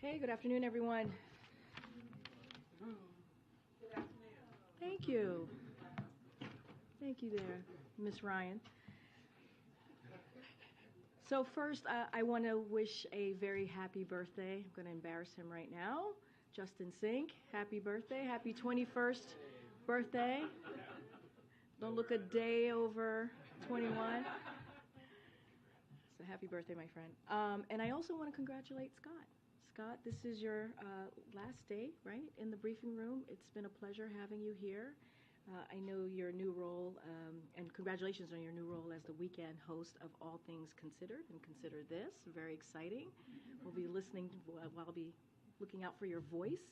Hey, good afternoon, everyone. Good afternoon. Thank you. Thank you there, Miss Ryan. So first, I want to wish a very happy birthday. I'm going to embarrass him right now. Justin Sink, happy birthday. Happy 21st birthday. Don't look a day over 21. So happy birthday, my friend. And I also want to congratulate Scott. Scott, this is your last day, right, in the briefing room. It's been a pleasure having you here. I know your new role, and congratulations on your new role as the weekend host of All Things Considered and Consider This. Very exciting. We'll be listening, I'll be looking out for your voice.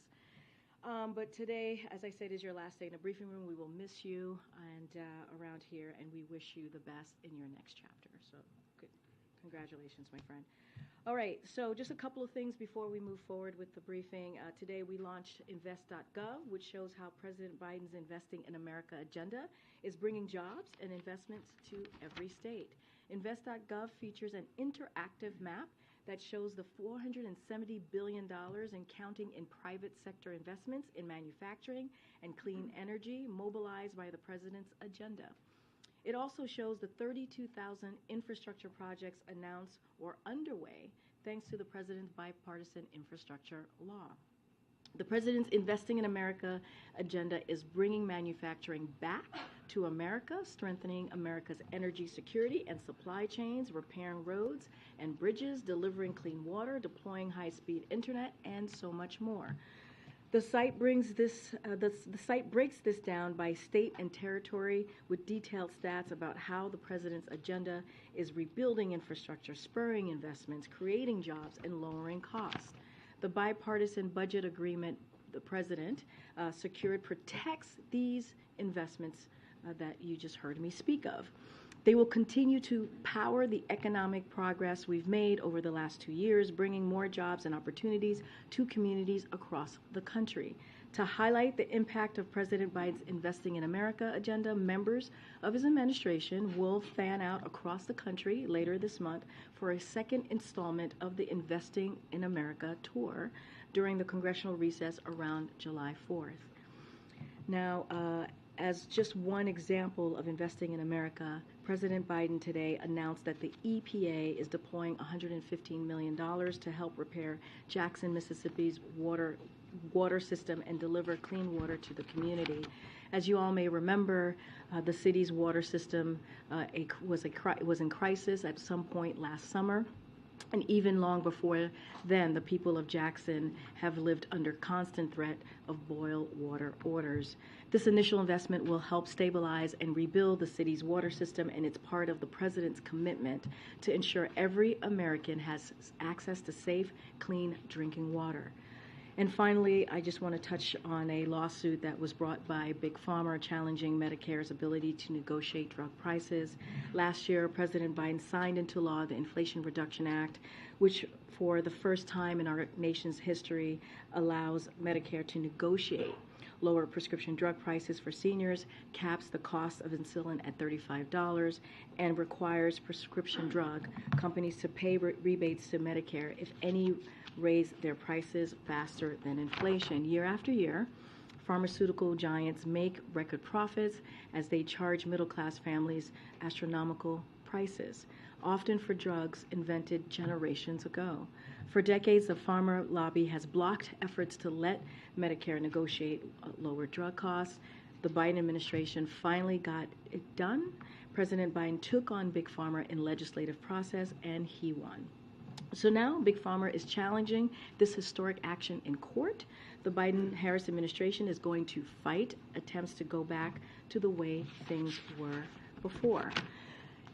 But today, as I said, is your last day in the briefing room. We will miss you and around here, and we wish you the best in your next chapter. So good. Congratulations, my friend. All right, so just a couple of things before we move forward with the briefing. Today we launched invest.gov, which shows how President Biden's Investing in America agenda is bringing jobs and investments to every state. Invest.gov features an interactive map that shows the $470 billion and counting in private sector investments in manufacturing and clean energy mobilized by the president's agenda. It also shows the 32,000 infrastructure projects announced or underway thanks to the president's bipartisan infrastructure law. The president's Investing in America agenda is bringing manufacturing back to America, strengthening America's energy security and supply chains, repairing roads and bridges, delivering clean water, deploying high-speed internet, and so much more. The site breaks this down by state and territory with detailed stats about how the president's agenda is rebuilding infrastructure, spurring investments, creating jobs, and lowering costs. The bipartisan budget agreement the president secured protects these investments that you just heard me speak of. They will continue to power the economic progress we've made over the last 2 years, bringing more jobs and opportunities to communities across the country. To highlight the impact of President Biden's Investing in America agenda, members of his administration will fan out across the country later this month for a second installment of the Investing in America tour during the congressional recess around July 4th. Now, as just one example of Investing in America, President Biden today announced that the EPA is deploying $115 million to help repair Jackson, Mississippi's water system and deliver clean water to the community. As you all may remember, the city's water system was in crisis at some point last summer. And even long before then, the people of Jackson have lived under constant threat of boil water orders. This initial investment will help stabilize and rebuild the city's water system, and it's part of the president's commitment to ensure every American has access to safe, clean drinking water. And finally, I just want to touch on a lawsuit that was brought by Big Pharma challenging Medicare's ability to negotiate drug prices. Last year, President Biden signed into law the Inflation Reduction Act, which for the first time in our nation's history allows Medicare to negotiate lower prescription drug prices for seniors, caps the cost of insulin at $35, and requires prescription drug companies to pay rebates to Medicare if any raise their prices faster than inflation. Year after year, pharmaceutical giants make record profits as they charge middle-class families astronomical prices, often for drugs invented generations ago. For decades, the pharma lobby has blocked efforts to let Medicare negotiate lower drug costs. The Biden administration finally got it done. President Biden took on Big Pharma in legislative process, and he won. So now Big Pharma is challenging this historic action in court. The Biden-Harris administration is going to fight attempts to go back to the way things were before.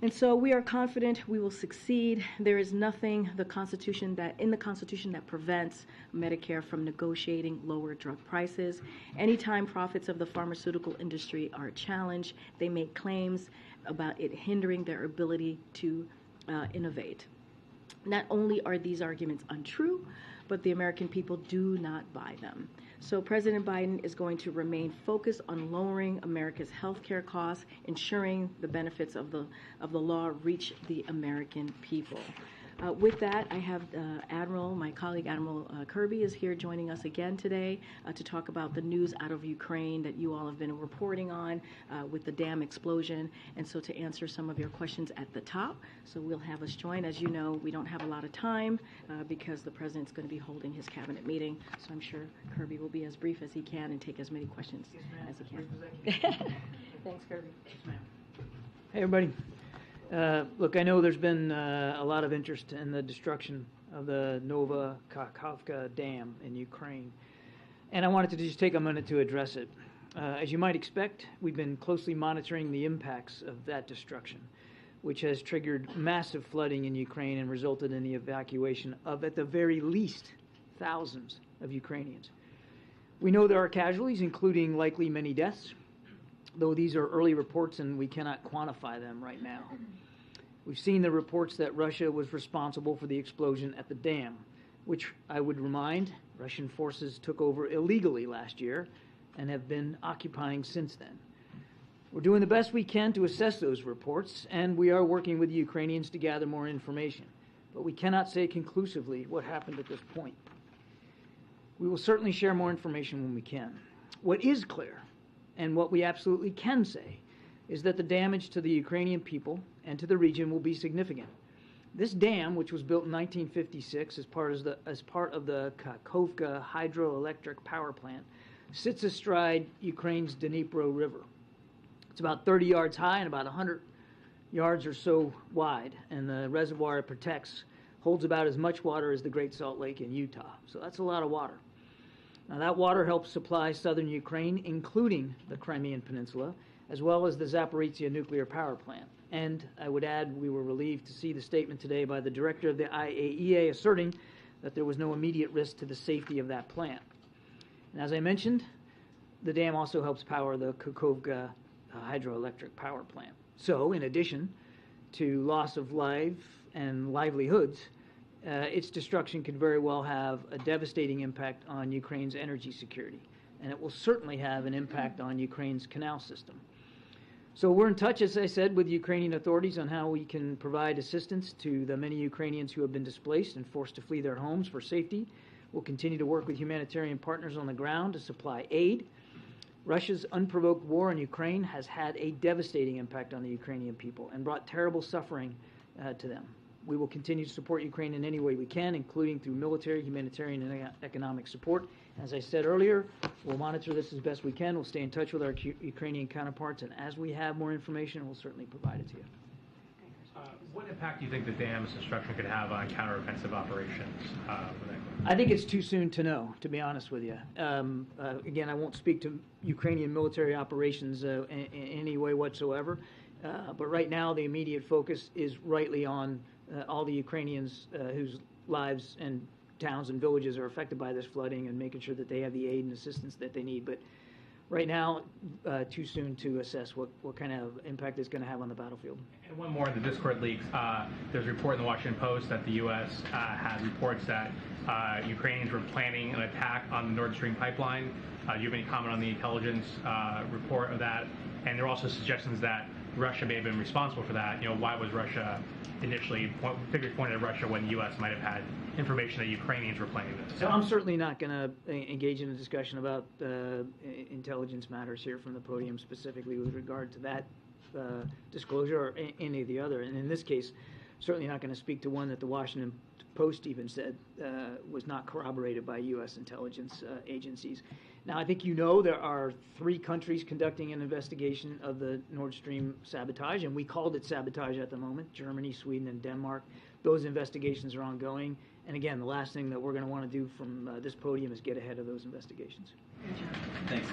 And so we are confident we will succeed. There is nothing in the Constitution that prevents Medicare from negotiating lower drug prices. Anytime profits of the pharmaceutical industry are challenged, they make claims about it hindering their ability to innovate. Not only are these arguments untrue, but the American people do not buy them. So President Biden is going to remain focused on lowering America's health care costs, ensuring the benefits of the law reach the American people. With that, I have my colleague Admiral Kirby is here joining us again today to talk about the news out of Ukraine that you all have been reporting on with the dam explosion, and so to answer some of your questions at the top. So we'll have us join. As you know, we don't have a lot of time because the President's going to be holding his cabinet meeting, so I'm sure Kirby will be as brief as he can and take as many questions as he can. Thanks, Kirby. Yes, ma'am. Hey, everybody. Look, I know there's been a lot of interest in the destruction of the Nova Kakhovka Dam in Ukraine, and I wanted to just take a minute to address it. As you might expect, we've been closely monitoring the impacts of that destruction, which has triggered massive flooding in Ukraine and resulted in the evacuation of, at the very least, thousands of Ukrainians. We know there are casualties, including likely many deaths, though these are early reports and we cannot quantify them right now. We've seen the reports that Russia was responsible for the explosion at the dam, which I would remind, Russian forces took over illegally last year and have been occupying since then. We're doing the best we can to assess those reports, and we are working with the Ukrainians to gather more information, but we cannot say conclusively what happened at this point. We will certainly share more information when we can. What is clear, and what we absolutely can say, is that the damage to the Ukrainian people and to the region will be significant. This dam, which was built in 1956 as part of the Kakhovka hydroelectric power plant, sits astride Ukraine's Dnipro River. It's about 30 yards high and about 100 yards or so wide, and the reservoir it protects holds about as much water as the Great Salt Lake in Utah. So that's a lot of water. Now, that water helps supply southern Ukraine, including the Crimean Peninsula, as well as the Zaporizhzhia nuclear power plant. And I would add, we were relieved to see the statement today by the director of the IAEA asserting that there was no immediate risk to the safety of that plant. And as I mentioned, the dam also helps power the Kakhovka hydroelectric power plant. So, in addition to loss of life and livelihoods, its destruction could very well have a devastating impact on Ukraine's energy security, and it will certainly have an impact on Ukraine's canal system. So we're in touch, as I said, with Ukrainian authorities on how we can provide assistance to the many Ukrainians who have been displaced and forced to flee their homes for safety. We'll continue to work with humanitarian partners on the ground to supply aid. Russia's unprovoked war in Ukraine has had a devastating impact on the Ukrainian people and brought terrible suffering to them. We will continue to support Ukraine in any way we can, including through military, humanitarian, and economic support. As I said earlier, we'll monitor this as best we can. We'll stay in touch with our Ukrainian counterparts, and as we have more information, we'll certainly provide it to you. What impact do you think the dam's destruction could have on counteroffensive operations? I think it's too soon to know, to be honest with you. Again, I won't speak to Ukrainian military operations in any way whatsoever, but right now the immediate focus is rightly on all the Ukrainians whose lives and towns and villages are affected by this flooding and making sure that they have the aid and assistance that they need. But right now, too soon to assess what kind of impact it's going to have on the battlefield. And one more in the Discord leaks. There's a report in the Washington Post that the U.S. had reports that Ukrainians were planning an attack on the Nord Stream pipeline. Do you have any comment on the intelligence report of that? And there are also suggestions that Russia may have been responsible for that. You know, why was Russia initially, figures pointed at Russia when the U.S. might have had information that Ukrainians were planning this? So I'm certainly not going to engage in a discussion about intelligence matters here from the podium, specifically with regard to that disclosure or any of the other. And in this case, certainly not going to speak to one that the Washington Post even said was not corroborated by U.S. intelligence agencies. Now, I think you know there are 3 countries conducting an investigation of the Nord Stream sabotage, and we called it sabotage at the moment, Germany, Sweden, and Denmark. Those investigations are ongoing. And again, the last thing that we're going to want to do from this podium is get ahead of those investigations. Thanks.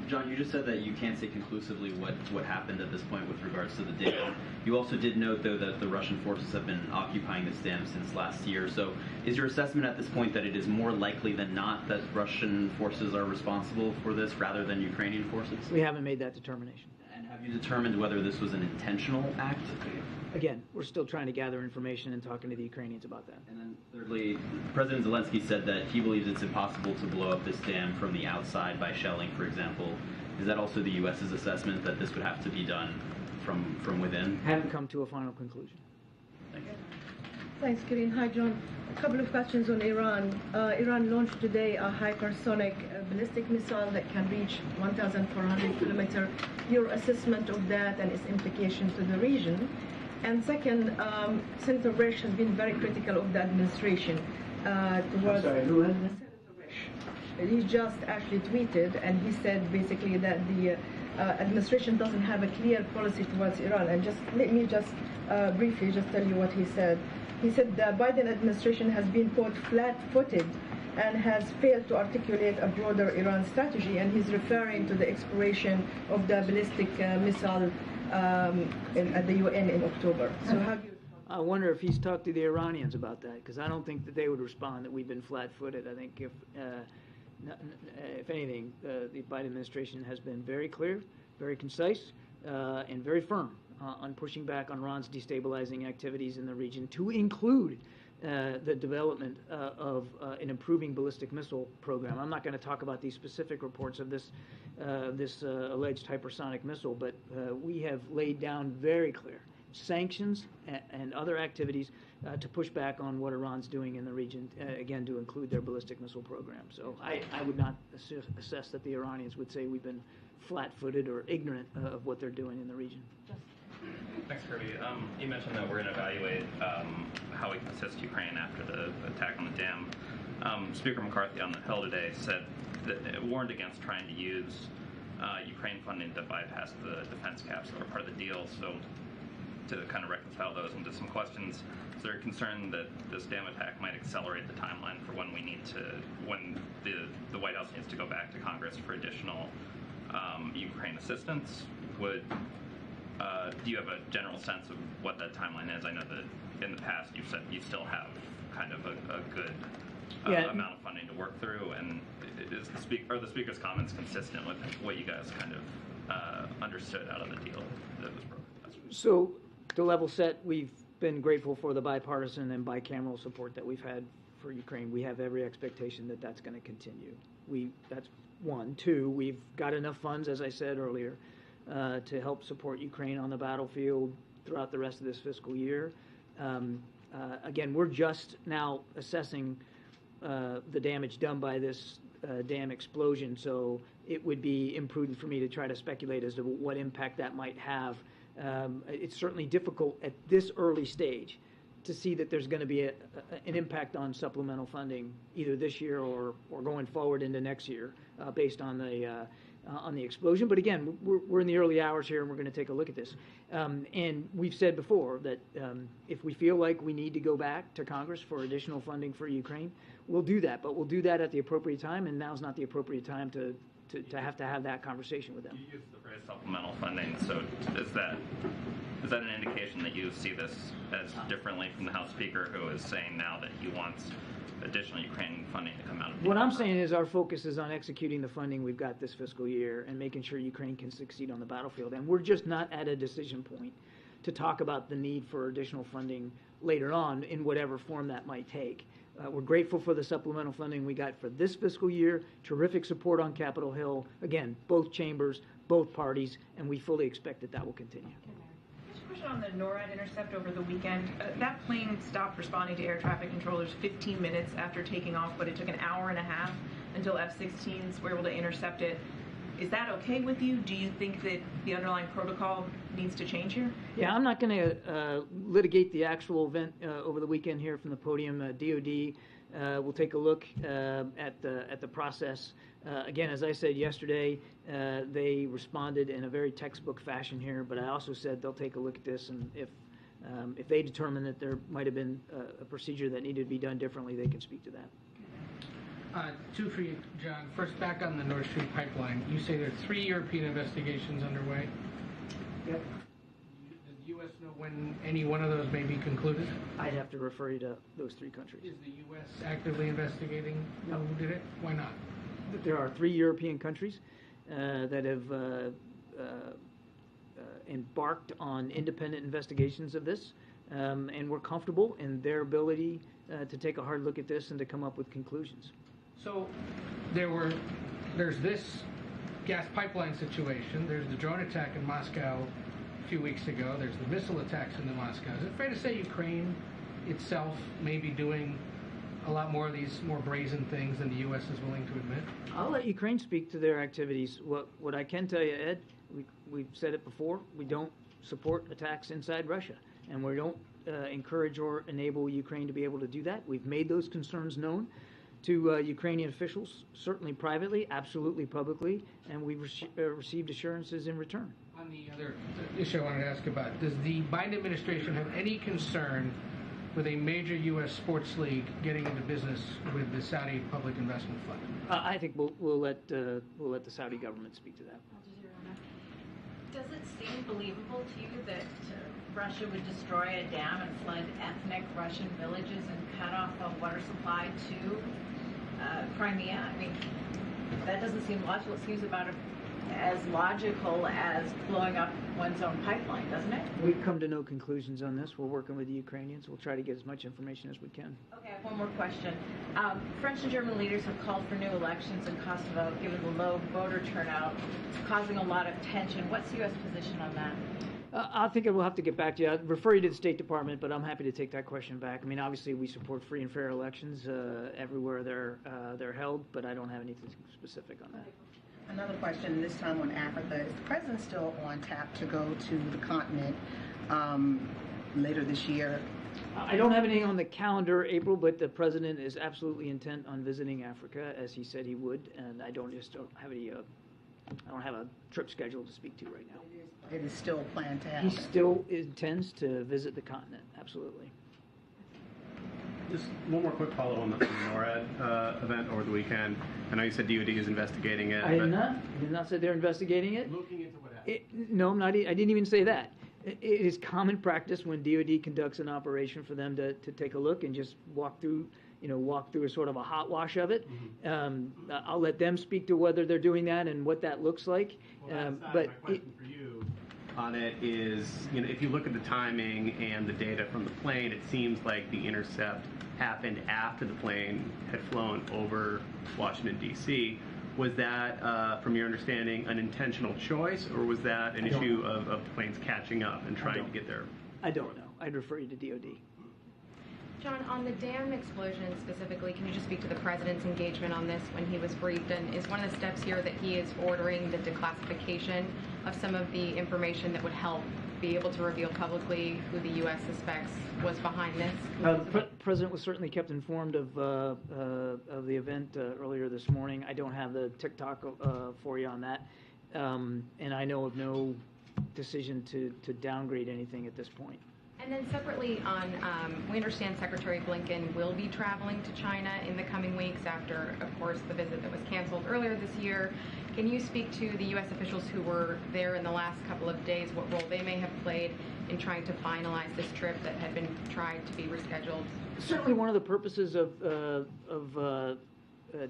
John, you just said that you can't say conclusively what happened at this point with regards to the dam. You also did note, though, that the Russian forces have been occupying this dam since last year. So is your assessment at this point that it is more likely than not that Russian forces are responsible for this rather than Ukrainian forces? We haven't made that determination. And have you determined whether this was an intentional act? Again, we're still trying to gather information and talking to the Ukrainians about that. And then thirdly, President Zelensky said that he believes it's impossible to blow up this dam from the outside by shelling, for example. Is that also the U.S.'s assessment that this would have to be done from within? Haven't come to a final conclusion. Thank you. Thanks, Karine. Hi, John. A couple of questions on Iran. Iran launched today a hypersonic ballistic missile that can reach 1,400 kilometers. Your assessment of that and its implications to the region. And second, Senator Risch has been very critical of the administration. I'm sorry, who has been? Senator Risch. He just actually tweeted, and he said basically that the administration doesn't have a clear policy towards Iran. And just let me just briefly just tell you what he said. He said the Biden administration has been, quote, flat-footed and has failed to articulate a broader Iran strategy, and he's referring to the expiration of the ballistic missile at the UN in October. So how do you... I wonder if he's talked to the Iranians about that, because I don't think that they would respond that we've been flat-footed. I think if anything, the Biden administration has been very clear, very concise, and very firm on pushing back on Iran's destabilizing activities in the region, to include the development of an improving ballistic missile program. I'm not going to talk about these specific reports of this alleged hypersonic missile, but we have laid down very clear sanctions and other activities to push back on what Iran's doing in the region, again, to include their ballistic missile program. So I would not assess that the Iranians would say we've been flat-footed or ignorant of what they're doing in the region. Thanks, Kirby. You mentioned that we're going to evaluate how we can assist Ukraine after the attack on the dam. Speaker McCarthy on the Hill today said that it warned against trying to use Ukraine funding to bypass the defense caps that were part of the deal. So to kind of reconcile those into some questions, is there a concern that this dam attack might accelerate the timeline for when the White House needs to go back to Congress for additional Ukraine assistance? Do you have a general sense of what that timeline is? I know that in the past you've said you still have kind of a good amount of funding to work through, and are the Speaker's comments consistent with what you guys kind of understood out of the deal that was broken? So, to level set, we've been grateful for the bipartisan and bicameral support that we've had for Ukraine. We have every expectation that that's going to continue. That's one. Two, we've got enough funds, as I said earlier, to help support Ukraine on the battlefield throughout the rest of this fiscal year. Again, we're just now assessing the damage done by this dam explosion, so it would be imprudent for me to try to speculate as to what impact that might have. It's certainly difficult at this early stage to see that there's going to be an impact on supplemental funding either this year or going forward into next year based on the explosion. But again, we're in the early hours here, and we're going to take a look at this. And we've said before that if we feel like we need to go back to Congress for additional funding for Ukraine, we'll do that. But we'll do that at the appropriate time, and now's not the appropriate time to have that conversation with them. You used the phrase supplemental funding, so is that an indication that you see this as differently from the House Speaker, who is saying now that he wants additional Ukraine funding to come out of the What I'm saying is our focus is on executing the funding we've got this fiscal year and making sure Ukraine can succeed on the battlefield. And we're just not at a decision point to talk about the need for additional funding later on in whatever form that might take. We're grateful for the supplemental funding we got for this fiscal year, terrific support on Capitol Hill. Again, both chambers, both parties, and we fully expect that will continue. Just a question on the NORAD intercept over the weekend. That plane stopped responding to air traffic controllers 15 minutes after taking off, but it took an hour and a half until F-16s were able to intercept it. Is that okay with you? Do you think that the underlying protocol needs to change here? Yeah, I'm not going to litigate the actual event over the weekend here from the podium. DOD will take a look at the process. Again, as I said yesterday, they responded in a very textbook fashion here, but I also said they'll take a look at this, and if they determine that there might have been a procedure that needed to be done differently, they can speak to that. Two for you, John. First, back on the Nord Stream pipeline, you say there are 3 European investigations underway. Yep. Does the U.S. know when any one of those may be concluded? I'd have to refer you to those 3 countries. Is the U.S. actively investigating who did it? Why not? There are 3 European countries that have embarked on independent investigations of this, and we're comfortable in their ability to take a hard look at this and to come up with conclusions. So there's this gas pipeline situation. There's the drone attack in Moscow a few weeks ago. There's the missile attacks in Moscow. Is it fair to say Ukraine itself may be doing a lot more of these more brazen things than the U.S. is willing to admit? I'll let Ukraine speak to their activities. What I can tell you, Ed, we've said it before, we don't support attacks inside Russia, and we don't encourage or enable Ukraine to be able to do that. We've made those concerns known to Ukrainian officials, certainly privately, absolutely publicly, and we've received assurances in return. On the other issue I wanted to ask about, does the Biden administration have any concern with a major U.S. sports league getting into business with the Saudi Public Investment Fund? I think we'll let the Saudi government speak to that. Does it seem believable to you that Russia would destroy a dam and flood ethnic Russian villages and cut off a water supply to Crimea? I mean, that doesn't seem logical. It seems about as logical as blowing up one's own pipeline, doesn't it? We've come to no conclusions on this. We're working with the Ukrainians. We'll try to get as much information as we can. Okay, I have one more question. French and German leaders have called for new elections in Kosovo, given the low voter turnout, causing a lot of tension. What's the U.S. position on that? I think we'll have to get back to you. I'd refer you to the State Department, but I'm happy to take that question back. I mean, obviously, we support free and fair elections everywhere they're held, but I don't have anything specific on that. Another question, this time on Africa. Is the president still on tap to go to the continent later this year? I don't have anything on the calendar, April, but the president is absolutely intent on visiting Africa, as he said he would, and I don't have a trip scheduled to speak to right now. It is still planned to happen. He still intends to visit the continent, absolutely. Just one more quick follow on the NORAD event over the weekend. I know you said DoD is investigating it. I did not say they're investigating it. Looking into what happened. No, I'm not. I didn't even say that. It is common practice when DoD conducts an operation for them to take a look and just walk through a sort of a hot wash of it. Mm-hmm. I'll let them speak to whether they're doing that and what that looks like. Well, but my question for you on it is, if you look at the timing and the data from the plane, it seems like the intercept happened after the plane had flown over Washington, D.C. Was that, from your understanding, an intentional choice, or was that an issue of planes catching up and trying to get there? I don't know. I'd refer you to DoD. John, on the dam explosion specifically, can you just speak to the president's engagement on this when he was briefed? And is one of the steps here that he is ordering the declassification of some of the information that would help be able to reveal publicly who the U.S. suspects was behind this? The president was certainly kept informed of the event earlier this morning. I don't have the TikTok for you on that, and I know of no decision to downgrade anything at this point. And then separately on, we understand Secretary Blinken will be traveling to China in the coming weeks after, of course, the visit that was canceled earlier this year. Can you speak to the U.S. officials who were there in the last couple of days, what role they may have played in trying to finalize this trip that had been tried to be rescheduled? Certainly one of the purposes of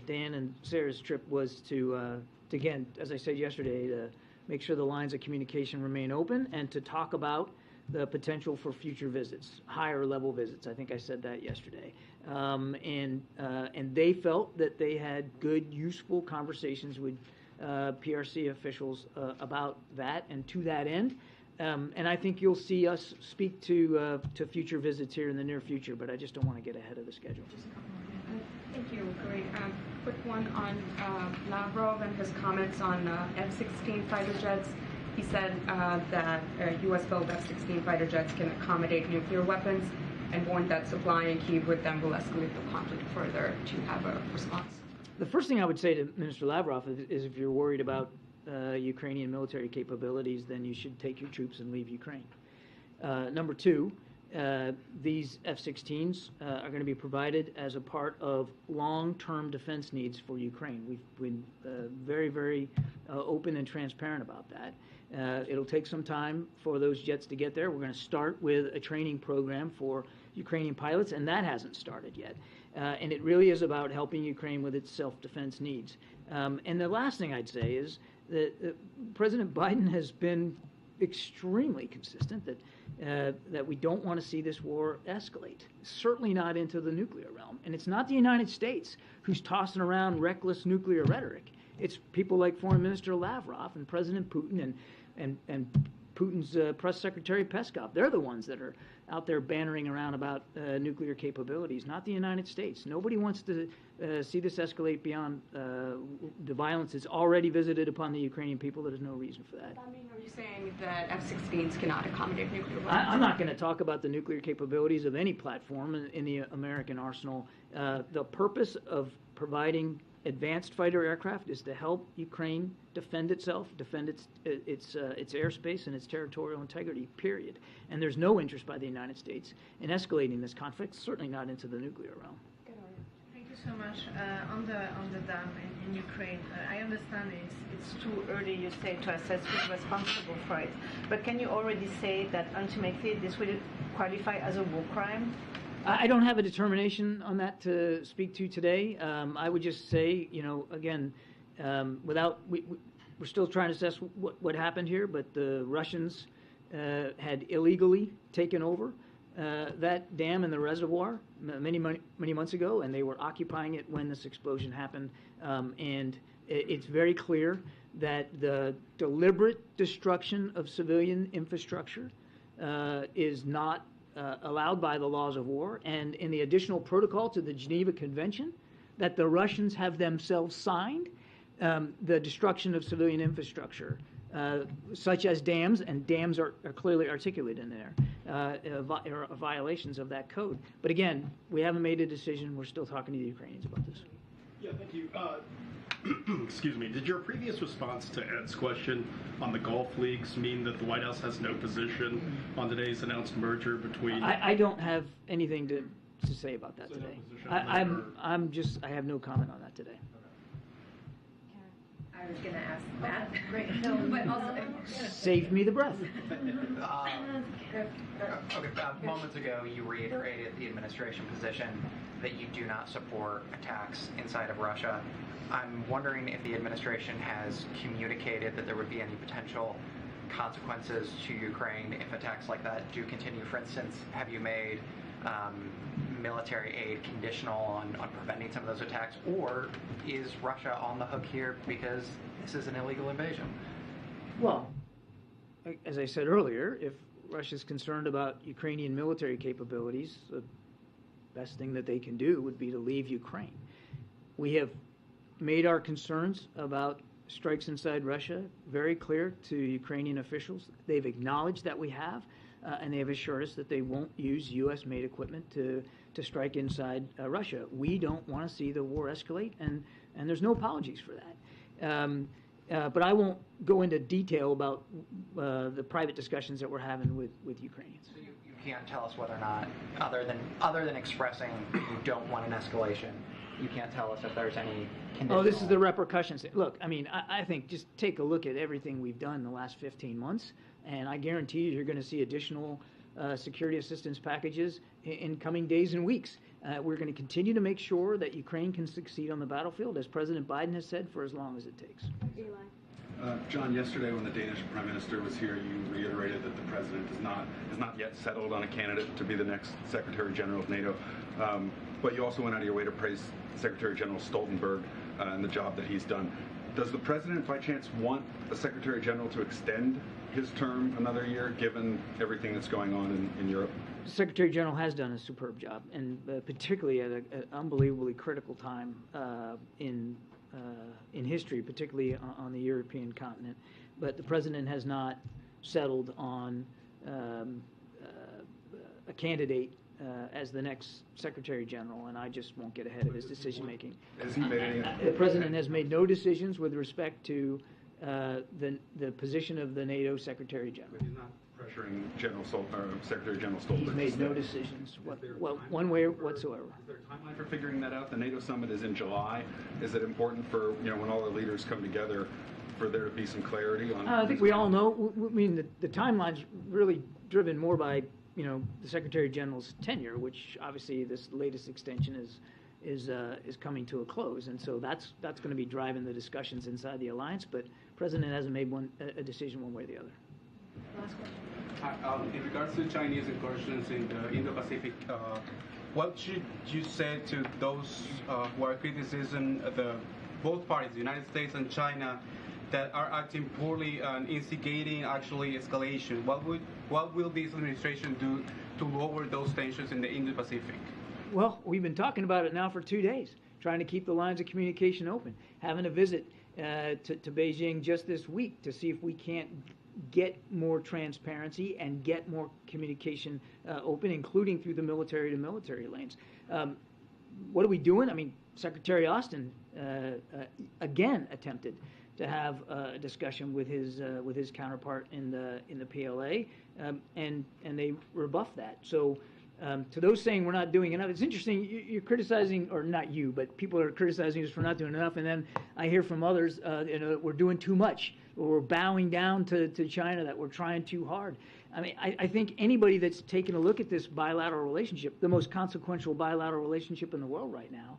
Dan and Sarah's trip was to, again, as I said yesterday, to make sure the lines of communication remain open and to talk about the potential for future visits, higher level visits. I think I said that yesterday. And they felt that they had good, useful conversations with PRC officials about that and to that end. And I think you'll see us speak to future visits here in the near future, but I just don't want to get ahead of the schedule. Thank you. Great. Quick one on Lavrov and his comments on F-16 fighter jets. He said that U.S.-built F-16 fighter jets can accommodate nuclear weapons and warned that supplying Kyiv with them will escalate the conflict further. Do you have a response? The first thing I would say to Minister Lavrov is if you're worried about Ukrainian military capabilities, then you should take your troops and leave Ukraine. Number two, these F-16s are going to be provided as a part of long-term defense needs for Ukraine. We've been very, very open and transparent about that. It'll take some time for those jets to get there. We're going to start with a training program for Ukrainian pilots, and that hasn't started yet. And it really is about helping Ukraine with its self-defense needs. And the last thing I'd say is that President Biden has been extremely consistent that we don't want to see this war escalate, certainly not into the nuclear realm. And it's not the United States who's tossing around reckless nuclear rhetoric. It's people like Foreign Minister Lavrov and President Putin and Putin's press secretary Peskov. They're the ones that are out there bannering around about nuclear capabilities, not the United States. Nobody wants to see this escalate beyond the violence that's already visited upon the Ukrainian people. There's no reason for that. I mean, are you saying that F-16s cannot accommodate nuclear weapons? I'm not going to talk about the nuclear capabilities of any platform in the American arsenal. The purpose of providing advanced fighter aircraft is to help Ukraine defend itself, defend its airspace and its territorial integrity, period. And there's no interest by the United States in escalating this conflict, certainly not into the nuclear realm. Thank you so much. On the dam in Ukraine, I understand it's too early, you say, to assess who's responsible for it. But can you already say that ultimately this will qualify as a war crime? I don't have a determination on that to speak to today. I would just say, again, we're still trying to assess what happened here, but the Russians had illegally taken over that dam and the reservoir many months ago, and they were occupying it when this explosion happened. And it's very clear that the deliberate destruction of civilian infrastructure is not allowed by the laws of war, and in the additional protocol to the Geneva Convention that the Russians have themselves signed, the destruction of civilian infrastructure, such as dams, and dams are clearly articulated in there, are violations of that code. But again, we haven't made a decision. We're still talking to the Ukrainians about this. Yeah, thank you. Excuse me. Did your previous response to Ed's question on the Gulf leagues mean that the White House has no position on today's announced merger between? I don't have anything to say about that today. I have no comment on that today. I was going to ask that. Great. So, but also, save me the breath. Moments ago, you reiterated the administration position that you do not support attacks inside of Russia. I'm wondering if the administration has communicated that there would be any potential consequences to Ukraine if attacks like that do continue. For instance, have you made military aid conditional on preventing some of those attacks, or is Russia on the hook here because this is an illegal invasion? Well, as I said earlier, if Russia's concerned about Ukrainian military capabilities, the best thing that they can do would be to leave Ukraine. We have made our concerns about strikes inside Russia very clear to Ukrainian officials. They've acknowledged that we have, and they have assured us that they won't use U.S.-made equipment to strike inside Russia. We don't want to see the war escalate, and there's no apologies for that. But I won't go into detail about the private discussions that we're having with Ukrainians. So you can't tell us whether or not, other than expressing you don't want an escalation, you can't tell us if there's any conditional... Oh, this is the repercussions. Look, I mean, I think just take a look at everything we've done in the last 15 months, and I guarantee you're going to see additional security assistance packages in coming days and weeks. We're going to continue to make sure that Ukraine can succeed on the battlefield, as President Biden has said, for as long as it takes. John, yesterday when the Danish Prime Minister was here, you reiterated that the President is not yet settled on a candidate to be the next Secretary General of NATO. But you also went out of your way to praise Secretary General Stoltenberg and the job that he's done. Does the President, by chance, want the Secretary General to extend his term another year, given everything that's going on in Europe? The Secretary General has done a superb job, and particularly at an unbelievably critical time in history, particularly on the European continent. But the President has not settled on a candidate as the next Secretary General, and I just won't get ahead of his decision making. The President has made no decisions with respect to the position of the NATO Secretary General. But he's not pressuring Secretary General Stoltenberg. He's made no decisions, one way whatsoever. Is there a timeline for figuring that out? The NATO summit is in July. Is it important for when all the leaders come together for there to be some clarity on? I think we all know. I mean, the timeline's really driven more by the Secretary General's tenure, which obviously this latest extension is coming to a close, and so that's going to be driving the discussions inside the alliance. But President hasn't made a decision one way or the other. Last question. In regards to Chinese incursions in the Indo-Pacific, what should you say to those who are criticizing both parties, the United States and China, that are acting poorly and instigating actually escalation. What will this administration do to lower those tensions in the Indo-Pacific? Well, we've been talking about it now for 2 days, trying to keep the lines of communication open, having a visit to Beijing just this week to see if we can't get more transparency and get more communication open, including through the military-to-military lanes. What are we doing? I mean, Secretary Austin again attempted to have a discussion with his counterpart in the PLA, and they rebuffed that. So. To those saying we're not doing enough, it's interesting, you're criticizing, or not you, but people are criticizing us for not doing enough, and then I hear from others we're doing too much, or we're bowing down to China, that we're trying too hard. I mean, I think anybody that's taken a look at this bilateral relationship, the most consequential bilateral relationship in the world right now,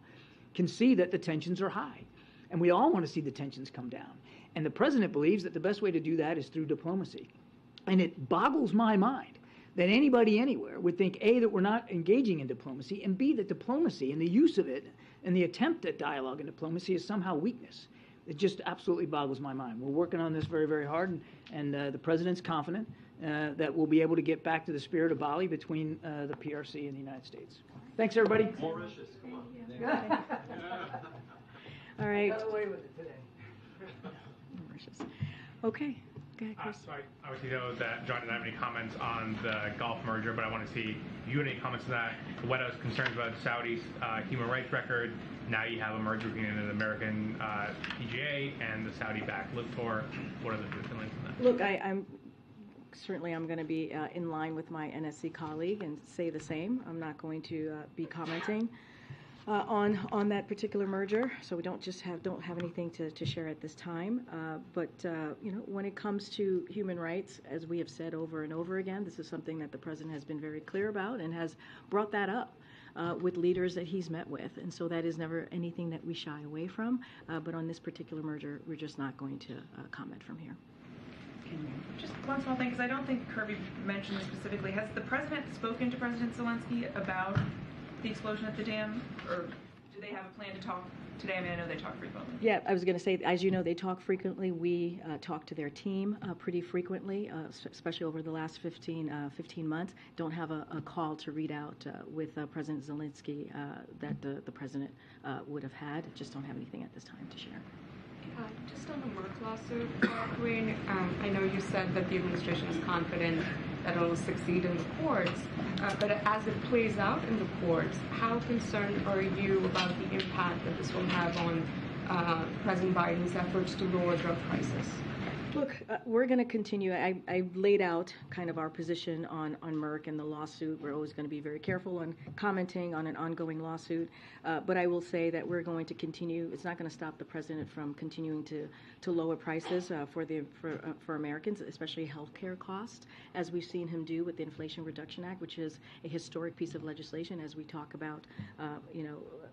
can see that the tensions are high. And we all want to see the tensions come down. And the president believes that the best way to do that is through diplomacy. And it boggles my mind that anybody anywhere would think, A, that we're not engaging in diplomacy, and B, that diplomacy and the use of it and the attempt at dialogue and diplomacy is somehow weakness. It just absolutely boggles my mind. We're working on this very, very hard, and the president's confident that we'll be able to get back to the spirit of Bali between the PRC and the United States. Thanks, everybody. Mauritius, come on. All right. Got away with it today. Mauritius. Okay. Go ahead, Chris. So I obviously know that John didn't have any comments on the Gulf merger, but I want to see if you had any comments on that. The White House concerns about Saudi's human rights record. Now you have a merger between an American PGA and the Saudi-backed Live-Tour. What are the feelings on that? Look, I'm going to be in line with my NSC colleague and say the same. I'm not going to be commenting on that particular merger, so we don't have anything to share at this time. But when it comes to human rights, as we have said over and over again, this is something that the president has been very clear about and has brought that up with leaders that he's met with, and so that is never anything that we shy away from. But on this particular merger, we're just not going to comment from here. Just one small thing, because I don't think Kirby mentioned this specifically. Has the president spoken to President Zelensky about the explosion at the dam, or do they have a plan to talk today? I mean, I know they talk frequently. Yeah, I was going to say, as you know, they talk frequently. We talk to their team pretty frequently, especially over the last 15 months. Don't have a call to read out with President Zelensky that the president would have had. Just don't have anything at this time to share. Just on the Merck lawsuit, Karine, I know you said that the administration is confident that it will succeed in the courts, but as it plays out in the courts, how concerned are you about the impact that this will have on President Biden's efforts to lower drug prices? Look, we're going to continue. I laid out kind of our position on Merck and the lawsuit. We're always going to be very careful on commenting on an ongoing lawsuit. But I will say that we're going to continue. It's not going to stop the president from continuing to lower prices for Americans, especially health care costs, as we've seen him do with the Inflation Reduction Act, which is a historic piece of legislation as we talk about,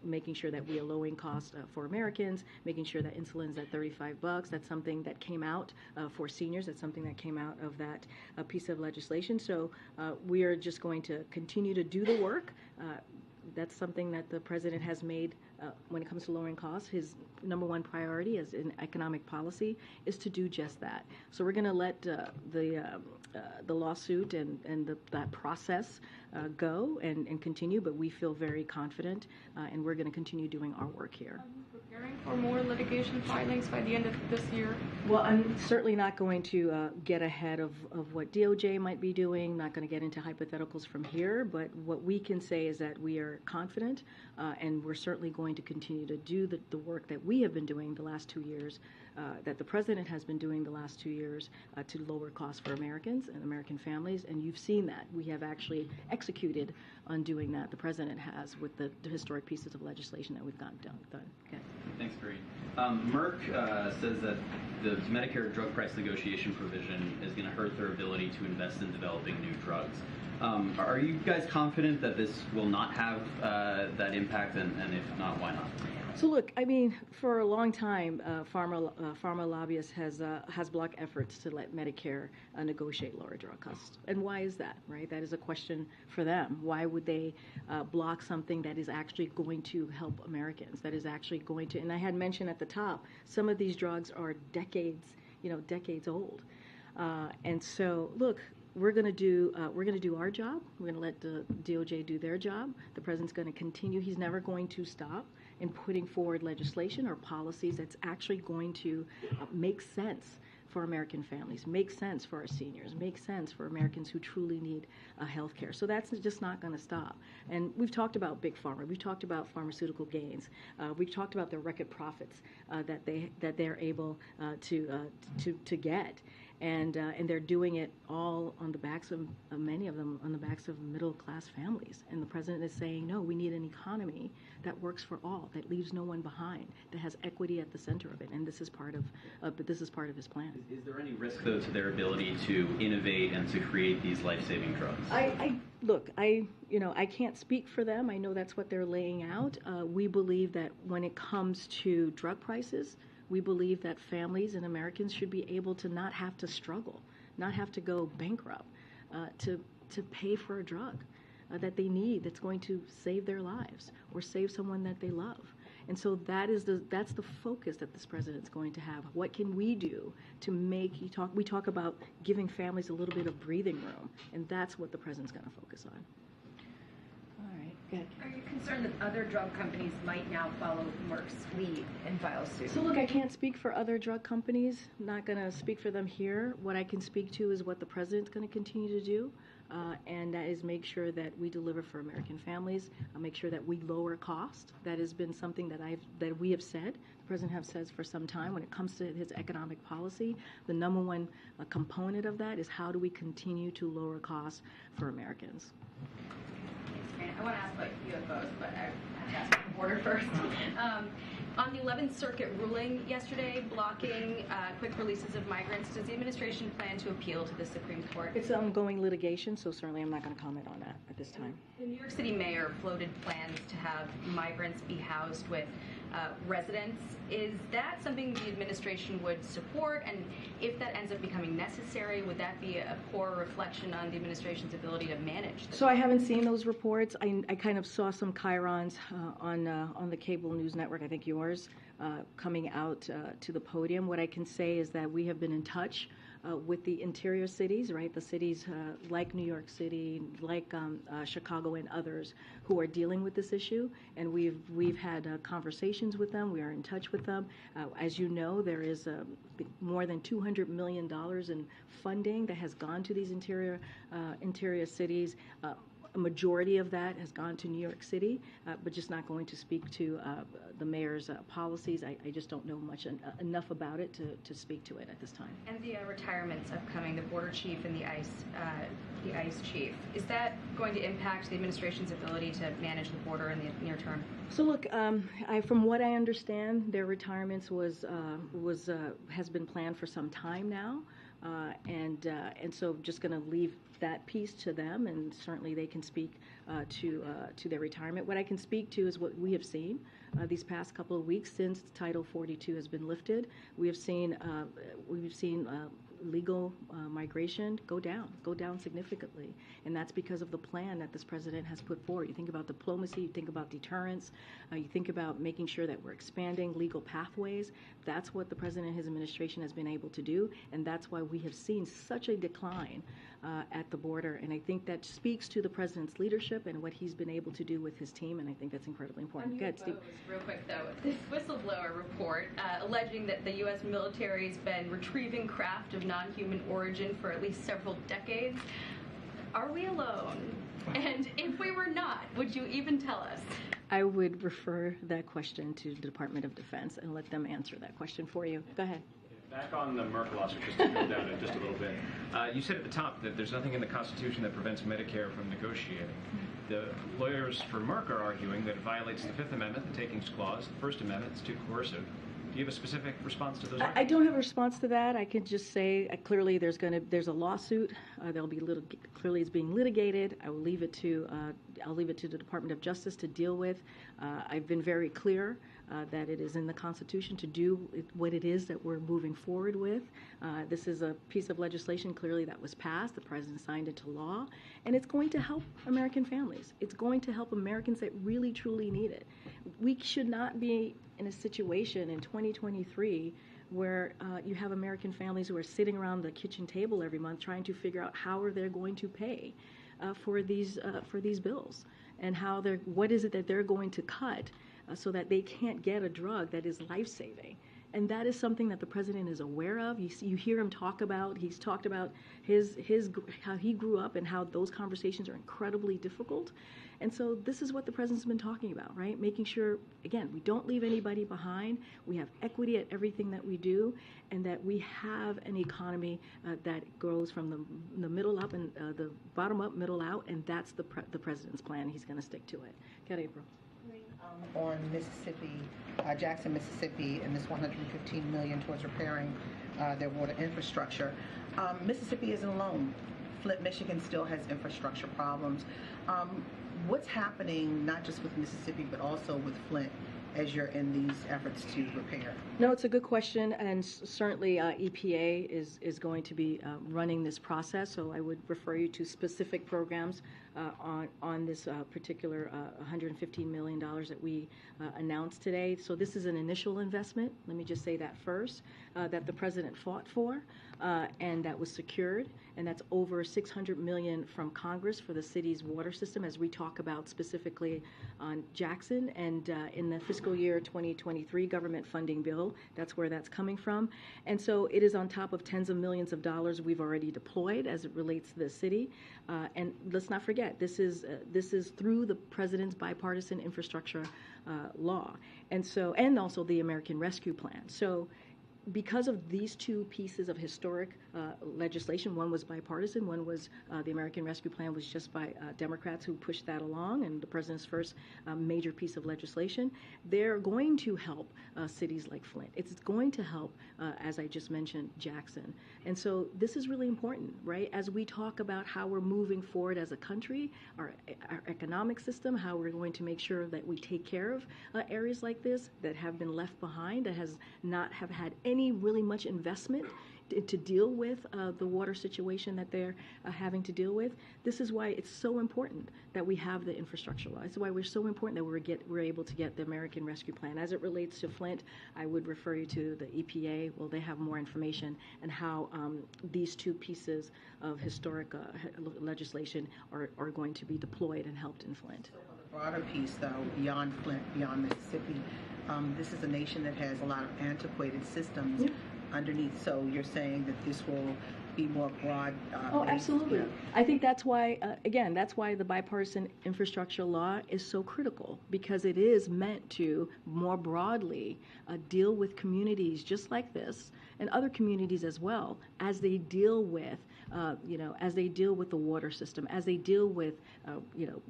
making sure that we are lowering costs for Americans, making sure that insulin's at $35. That's something that came out for seniors. That's something that came out of that piece of legislation. So we are just going to continue to do the work. That's something that the president has made when it comes to lowering costs. His number one priority as in economic policy is to do just that. So we're going to let the lawsuit and that process go and continue, but we feel very confident, and we're going to continue doing our work here. Preparing for more litigation filings by the end of this year? Well, I'm certainly not going to get ahead of what DOJ might be doing. I'm not going to get into hypotheticals from here, but what we can say is that we are confident, and we're certainly going to continue to do the work that we have been doing the last 2 years, that the president has been doing the last 2 years to lower costs for Americans and American families, and you've seen that. We have actually executed on doing that. The president has with the historic pieces of legislation that we've gotten done. Okay. Thanks, Karine. Merck says that the Medicare drug price negotiation provision is going to hurt their ability to invest in developing new drugs. Are you guys confident that this will not have that impact, and if not, why not? So look, I mean, for a long time, pharma lobbyists has blocked efforts to let Medicare negotiate lower drug costs. And why is that, right? That is a question for them. Why would they block something that is actually going to help Americans? That is actually going to, and I had mentioned at the top, some of these drugs are decades old. And so, look, we're going to do our job. We're going to let the DOJ do their job. The president's going to continue. He's never going to stop in putting forward legislation or policies that's actually going to make sense for American families, make sense for our seniors, make sense for Americans who truly need health care. So that's just not going to stop. And we've talked about big pharma. We've talked about pharmaceutical gains. We've talked about the record profits that they're able to get. And they're doing it all on the backs of many of them on the backs of middle-class families. And the president is saying, no, we need an economy that works for all, that leaves no one behind, that has equity at the center of it. And this is part of his plan. Is there any risk, though, to their ability to innovate and to create these life-saving drugs? I can't speak for them. I know that's what they're laying out. We believe that when it comes to drug prices, we believe that families and Americans should be able to not have to struggle, not have to go bankrupt to pay for a drug that they need that's going to save their lives or save someone that they love. And so that's the focus that this president's going to have. What can we do to make, we talk about giving families a little bit of breathing room, and that's what the president's going to focus on. All right, good. Are you concerned that other drug companies might now follow Merck's lead and file suit? So look, I can't speak for other drug companies. I'm not going to speak for them here. What I can speak to is what the president's going to continue to do. And that is make sure that we deliver for American families, make sure that we lower cost. That has been something that we have said, the president has said for some time when it comes to his economic policy. The number one component of that is how do we continue to lower costs for Americans. I want to ask about UFOs, but I have to ask about the border first. On the 11th Circuit ruling yesterday blocking quick releases of migrants, does the administration plan to appeal to the Supreme Court? It's ongoing litigation, so certainly I'm not going to comment on that at this time. The New York City mayor floated plans to have migrants be housed with residents. Is that something the administration would support? And if that ends up becoming necessary, would that be a poor reflection on the administration's ability to manage this? So I haven't seen those reports. I kind of saw some chyrons on the cable news network, I think yours, coming out to the podium. What I can say is that we have been in touch with the interior cities, right? The cities like New York City, like Chicago and others who are dealing with this issue. And we've had conversations with them. We are in touch with them. As you know, there is more than $200 million in funding that has gone to these interior cities. A majority of that has gone to New York City, but just not going to speak to the mayor's policies. I just don't know enough about it to speak to it at this time. And the retirements upcoming, the border chief and the ICE chief, is that going to impact the administration's ability to manage the border in the near term? So look, from what I understand, their retirements has been planned for some time now. And so just going to leave that piece to them, and certainly they can speak to their retirement. What I can speak to is what we have seen these past couple of weeks since Title 42 has been lifted. We've seen legal migration go down significantly, and that's because of the plan that this president has put forward. You think about diplomacy, you think about deterrence, you think about making sure that we're expanding legal pathways. That's what the president and his administration has been able to do, and that's why we have seen such a decline at the border. And I think that speaks to the president's leadership and what he's been able to do with his team, and I think that's incredibly important. Go ahead, Steve. Real quick though, this whistleblower report alleging that the U.S. military's been retrieving craft of non-human origin for at least several decades. Are we alone? And if we were not, would you even tell us? I would refer that question to the Department of Defense and let them answer that question for you. Go ahead. Back on the Merck lawsuit, just to go down it just a little bit. You said at the top that there's nothing in the Constitution that prevents Medicare from negotiating. The lawyers for Merck are arguing that it violates the Fifth Amendment, the Takings Clause. The First Amendment is too coercive. Do you have a specific response to those? I don't have a response to that. I can just say clearly there's a lawsuit. Clearly it's being litigated. I will leave it to the Department of Justice to deal with. I've been very clear that it is in the Constitution to do what it is that we're moving forward with. This is a piece of legislation clearly that was passed. The President signed into law, and it's going to help American families. It's going to help Americans that really, truly need it. We should not be in a situation in 2023 where you have American families who are sitting around the kitchen table every month trying to figure out how are they going to pay for these bills, and what is it that they're going to cut so that they can't get a drug that is life-saving. And that is something that the President is aware of. You hear him talk about, he's talked about how he grew up and how those conversations are incredibly difficult. And so this is what the President's been talking about, right? Making sure, again, we don't leave anybody behind. We have equity at everything that we do, and that we have an economy that grows from the middle up and the bottom up, middle out, and that's the President's plan. He's going to stick to it. Get April. On Mississippi, Jackson, Mississippi, and this $115 million towards repairing their water infrastructure. Mississippi isn't alone. Flint, Michigan still has infrastructure problems. What's happening not just with Mississippi but also with Flint as you're in these efforts to repair? No, it's a good question, and certainly EPA is going to be running this process, so I would refer you to specific programs on this particular $115 million that we announced today. So this is an initial investment, let me just say that first, that the President fought for, and that was secured, and that's over $600 million from Congress for the city's water system, as we talk about specifically on Jackson, and in the fiscal year 2023 government funding bill, that's where that's coming from. And so it is on top of tens of millions of dollars we've already deployed as it relates to the city. And let's not forget, this is through the President's bipartisan infrastructure law, and also the American Rescue Plan. So because of these two pieces of historic legislation, one was bipartisan, one was the American Rescue Plan was just by Democrats who pushed that along, and the President's first major piece of legislation, they're going to help cities like Flint. It's going to help, as I just mentioned, Jackson. And so this is really important, right? As we talk about how we're moving forward as a country, our economic system, how we're going to make sure that we take care of areas like this that have been left behind, that has not have had any really much investment to deal with the water situation that they're having to deal with. This is why it's so important that we have the infrastructure law. It's why we're so important that we're able to get the American Rescue Plan. As it relates to Flint, I would refer you to the EPA. Well, they have more information on how these two pieces of historic legislation are going to be deployed and helped in Flint. So on the broader piece, though, beyond Flint, beyond Mississippi, this is a nation that has a lot of antiquated systems underneath. So you're saying that this will be more broad? Oh, absolutely. Yeah. I think that's why, again, that's why the bipartisan infrastructure law is so critical, because it is meant to more broadly deal with communities just like this and other communities as well, as they deal with, as they deal with the water system, as they deal with,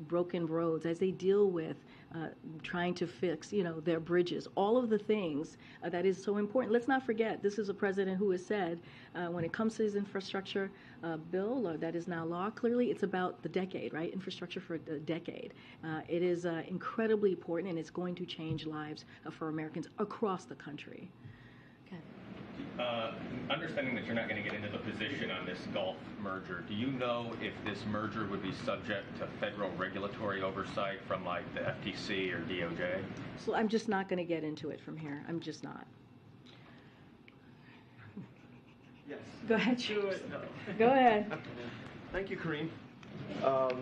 broken roads, as they deal with trying to fix, their bridges, all of the things that is so important. Let's not forget, this is a president who has said, when it comes to his infrastructure bill that is now law, clearly it's about the decade, right? Infrastructure for a decade. It is incredibly important, and it's going to change lives for Americans across the country. Understanding that you're not going to get into the position on this Gulf merger, do you know if this merger would be subject to federal regulatory oversight from like the FTC or DOJ? So I'm just not going to get into it from here. I'm just not. Yes. Go ahead. Go ahead. Thank you, Karine. I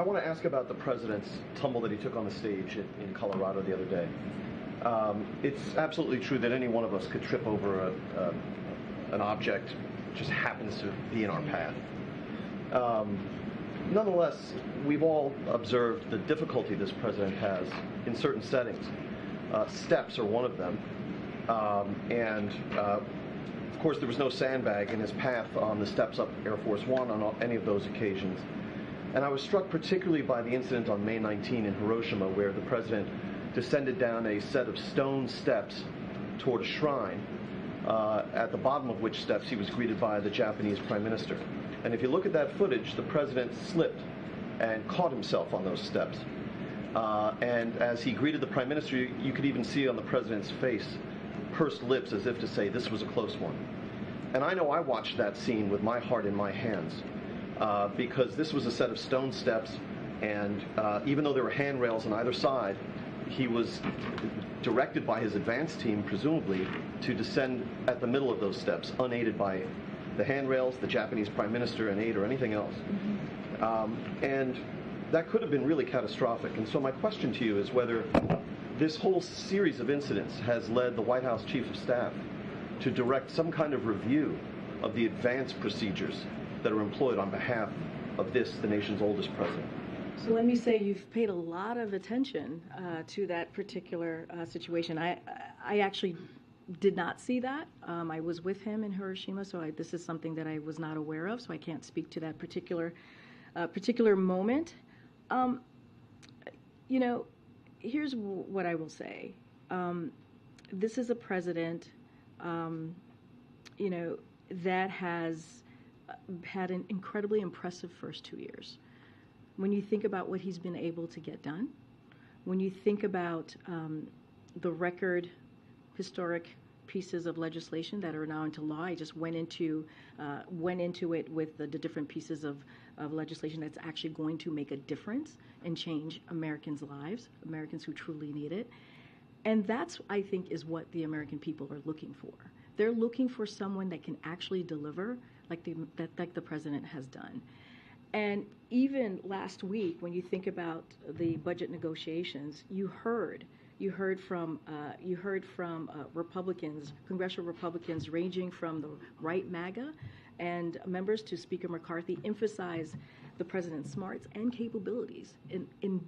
want to ask about the president's tumble that he took on the stage in Colorado the other day. It's absolutely true that any one of us could trip over an object that just happens to be in our path. Nonetheless, we've all observed the difficulty this president has in certain settings. Steps are one of them. Of course, there was no sandbag in his path on the steps up Air Force One on any of those occasions. And I was struck particularly by the incident on May 19 in Hiroshima, where the president descended down a set of stone steps toward a shrine, at the bottom of which steps he was greeted by the Japanese Prime Minister. And if you look at that footage, the president slipped and caught himself on those steps. And as he greeted the Prime Minister, you could even see on the President's face pursed lips as if to say this was a close one. And I know I watched that scene with my heart in my hands because this was a set of stone steps, and even though there were handrails on either side, he was directed by his advance team, presumably, to descend at the middle of those steps, unaided by the handrails, the Japanese Prime Minister, an aide, or anything else. And that could have been really catastrophic. And so my question to you is whether this whole series of incidents has led the White House Chief of Staff to direct some kind of review of the advance procedures that are employed on behalf of this, the nation's oldest president. So let me say you've paid a lot of attention to that particular situation. I actually did not see that. I was with him in Hiroshima, so this is something that I was not aware of, so I can't speak to that particular moment. You know, here's what I will say. This is a president, you know, that has had an incredibly impressive first 2 years. When you think about what he's been able to get done, when you think about the record historic pieces of legislation that are now into law, I just went into it with the different pieces of legislation that's actually going to make a difference and change Americans' lives, Americans who truly need it. And that's, I think, is what the American people are looking for. They're looking for someone that can actually deliver like the president has done. And even last week, when you think about the budget negotiations, you heard from Republicans, congressional Republicans, ranging from the right MAGA and members to Speaker McCarthy, emphasize the president's smarts and capabilities in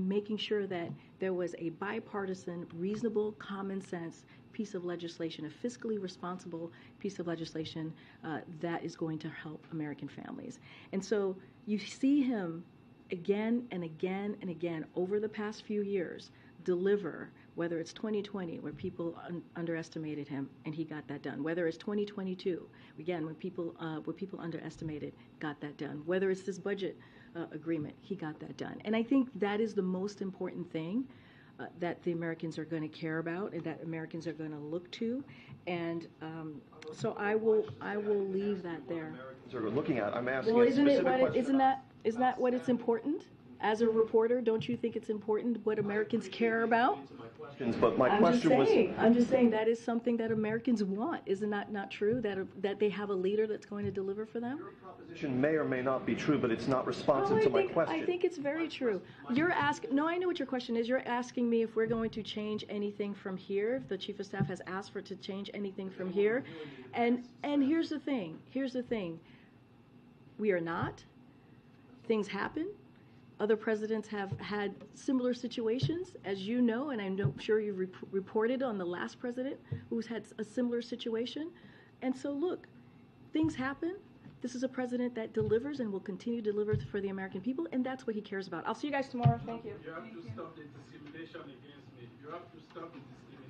making sure that there was a bipartisan, reasonable, common sense piece of legislation, a fiscally responsible piece of legislation that is going to help American families. And so you see him again and again and again over the past few years deliver, whether it's 2020, where people underestimated him and he got that done, whether it's 2022, again, when people underestimated, got that done, whether it's this budget agreement, he got that done. And I think that is the most important thing that the Americans are going to care about and that Americans are going to look to. And so I will leave that there. Americans are looking at. I'm asking. Well, isn't that what it's important? As a reporter, don't you think it's important what Americans care about? But my question was. I'm just saying that is something that Americans want. Isn't that not true? That they have a leader that's going to deliver for them? Your proposition may or may not be true, but it's not responsive to my question. I think it's very true. You're asking. No, I know what your question is. You're asking me if we're going to change anything from here. If the Chief of Staff has asked for to change anything from here, and here's the thing. We are not. Things happen. Other presidents have had similar situations, as you know, and I'm sure you reported on the last president who's had a similar situation. And so, look, things happen. This is a president that delivers and will continue to deliver for the American people, and that's what he cares about. I'll see you guys tomorrow. Thank you. You have to stop the discrimination against me. You have to stop the discrimination.